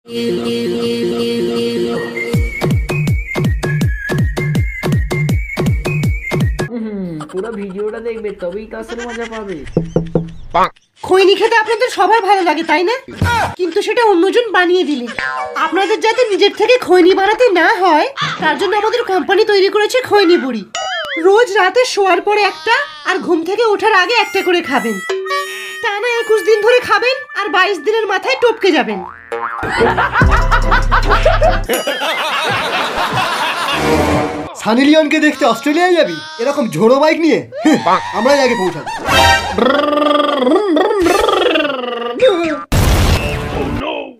পুরো ভিডিওটা দেখবে তবেই তো আসলে মজা পাবে। খৈনি খেতে আপনাদের সবার ভালো লাগে তাই না? কিন্তু সেটা অন্যজন বানিয়ে দিলে আপনাদের যাতে নিজের থেকে খৈনি বানাতে না হয় তার জন্য আমাদের কোম্পানি তৈরি করেছে খৈনি বড়ি। রোজ রাতে শোয়ার পরে একটা আর ঘুম থেকে ওঠার আগে একটা করে খাবেন। টানা 21 দিন ধরে খাবেন আর 22 দিনের মাথায় টপকে যাবেন। সানি লিওনকে দেখতে অস্ট্রেলিয়ায় যাবি এরকম ঝোড়ো বাইক নিয়ে? আমরাই আগে পৌঁছাবো।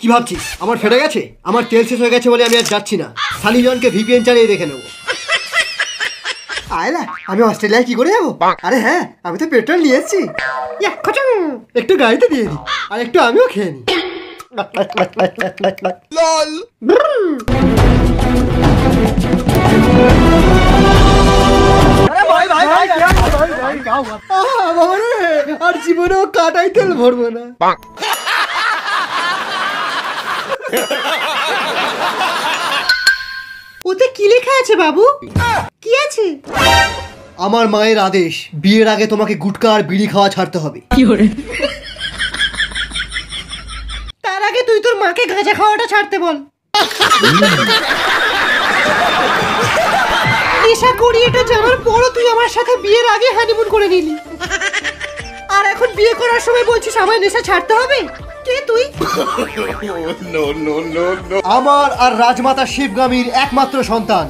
কি ভাবছিস আমার ফেটে গেছে? আমার তেল শেষ হয়ে গেছে বলে আমি আর যাচ্ছি না। সানি লিওনকে ভিপিএন চালিয়ে দেখে নেবো। আয়লা আমি অস্ট্রেলিয়ায় কি করে যাবো? আরে হ্যাঁ, আমি তো পেট্রোল নিয়ে এসেছি। একটু গাড়িতে দিয়ে দিই আর একটু আমিও খেয়ে নিই। আর জীবনেও কাটাই তেল ভরবো না। ওতে কি লেখা আছে বাবু? কি আছে? আমার মায়ের আদেশ, বিয়ের আগে তোমাকে গুটকা আর বিড়ি খাওয়া ছাড়তে হবে। তার আগে তুই তোর মাকে গাঁজা খাওয়াটা ছাড়তে বল। নেশা করি এটা জানার পরও তুই আমার সাথে বিয়ের আগে হানিমুন করে নিলি, আর এখন বিয়ে করার সময় বলছিস আমায় নেশা ছাড়তে হবে? কে তুই? আমার আর রাজমাতা শিবগামীর একমাত্র সন্তান।